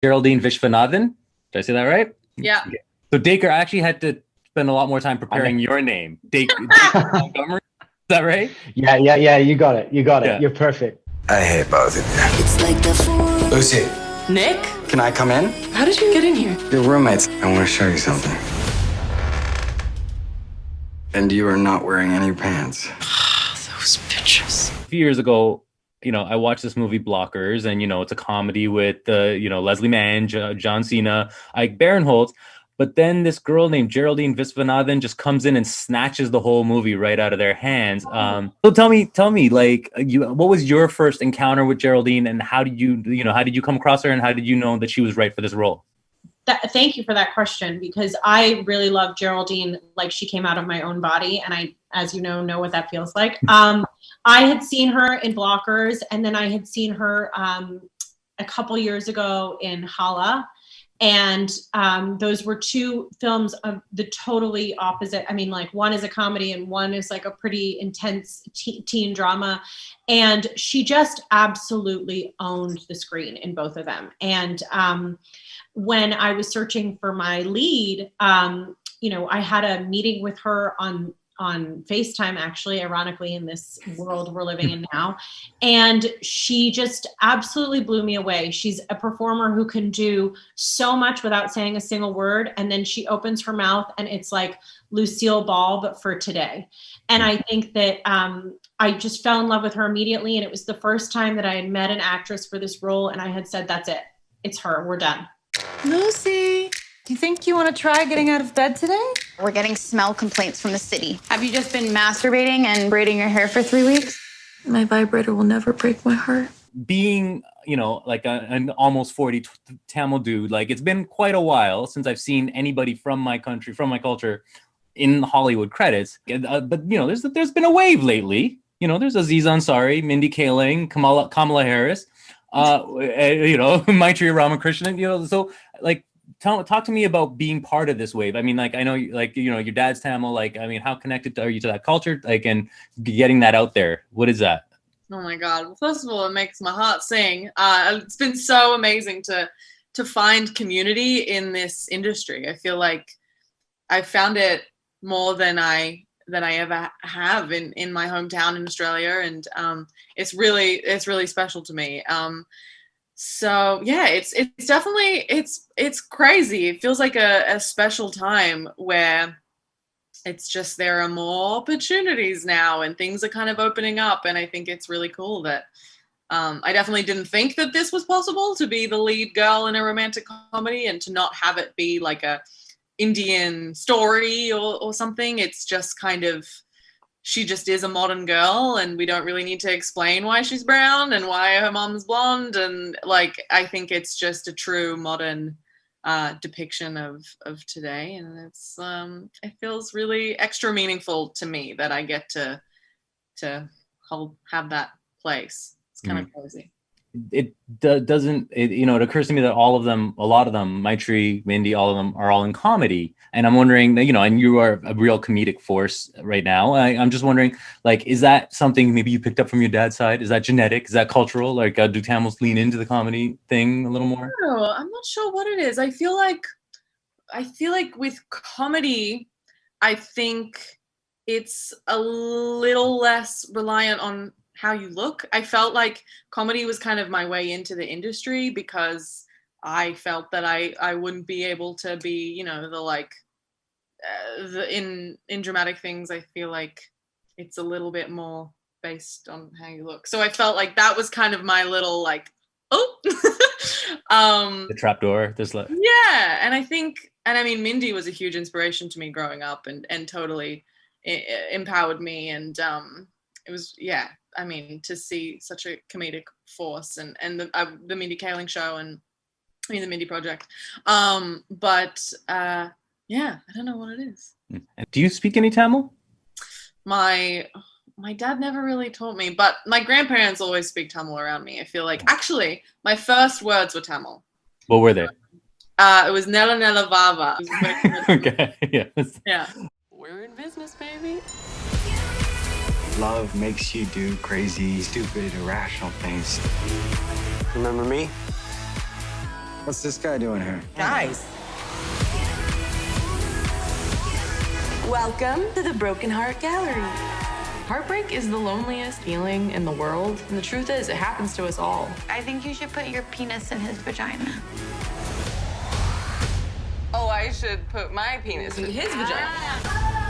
Geraldine Viswanathan. Did I say that right? Yeah. Okay. So Dacre, I actually had to spend a lot more time preparing your name. Dacre Montgomery. Is that right? Yeah. You got it. Yeah. You're perfect. I hate both of you. It's like the Lucy. Nick? Can I come in? How did you get in here? Your roommates. I want to show you something. And you are not wearing any pants. Those bitches. A few years ago, I watched this movie Blockers, and it's a comedy with Leslie Mann, John Cena, Ike Barinholtz. But then this girl named Geraldine Viswanathan just comes in and snatches the whole movie right out of their hands. So tell me, like, what was your first encounter with Geraldine, and how did you come across her, and how did you know that she was right for this role? Thank you for that question, because I really love Geraldine. Like, she came out of my own body, and I, as you know what that feels like. I had seen her in Blockers, and then I had seen her a couple years ago in Hala. And those were two films of the totally opposite. I mean, like, one is a comedy and one is like a pretty intense teen drama. And she just absolutely owned the screen in both of them. And when I was searching for my lead, I had a meeting with her on FaceTime, actually, ironically, in this world we're living in now. And she just absolutely blew me away. She's a performer who can do so much without saying a single word. And then she opens her mouth and it's like Lucille Ball, but for today. And I think that I just fell in love with her immediately. And it was the first time that I had met an actress for this role. And I had said, that's it. It's her. We're done. Lucy, do you think you want to try getting out of bed today? We're getting smell complaints from the city. Have you just been masturbating and braiding your hair for 3 weeks? My vibrator will never break my heart. Being, like an almost 40 Tamil dude, like, it's been quite a while since I've seen anybody from my country, from my culture, in Hollywood credits. But there's been a wave lately. There's Aziz Ansari, Mindy Kaling, Kamala Harris, Maitreya Ramakrishnan. So, like, talk to me about being part of this wave. I mean, like, I know, like, your dad's Tamil. Like, I mean, how connected are you to that culture? Like, and getting that out there. What is that? Oh my God. Well, first of all, it makes my heart sing. It's been so amazing to find community in this industry. I feel like I found it more than I ever have in my hometown in Australia. And it's really special to me. So yeah, it's definitely, it's crazy. It feels like a special time where it's just, there are more opportunities now and things are kind of opening up. And I think it's really cool that I definitely didn't think that this was possible, to be the lead girl in a romantic comedy and to not have it be like a Indian story or something. It's just kind of, she just is a modern girl and we don't really need to explain why she's brown and why her mom's blonde. And like, I think it's just a true modern depiction of today. And it's, it feels really extra meaniful to me that I get to have that place. It's kind of crazy. It doesn't, it occurs to me that a lot of them, Maitri, Mindy, all of them are all in comedy. And I'm wondering, and you are a real comedic force right now. I'm just wondering, like, is that something maybe you picked up from your dad's side? Is that genetic? Is that cultural? Like, do Tamils lean into the comedy thing a little more? No, I'm not sure what it is. I feel like with comedy, I think it's a little less reliant on how you look. I felt like comedy was kind of my way into the industry because I felt that I wouldn't be able to be, in dramatic things. I feel like it's a little bit more based on how you look. So I felt like that was kind of my little the trapdoor. Yeah, and I mean, Mindy was a huge inspiration to me growing up and totally empowered me, and it was, yeah. I mean, to see such a comedic force and the Mindy Kaling show and the Mindy Project. Yeah, I don't know what it is. Do you speak any Tamil? My dad never really taught me, but my grandparents always speak Tamil around me. I feel like, actually, my first words were Tamil. What were they? It was Nella Nella Vava. Okay, yes. Yeah. We're in business, baby. Love makes you do crazy, stupid, irrational things. Remember me? What's this guy doing here? Guys. Welcome to the Broken Heart Gallery. Heartbreak is the loneliest feeling in the world, and the truth is, it happens to us all. I think you should put your penis in his vagina. Oh, I should put my penis in his vagina.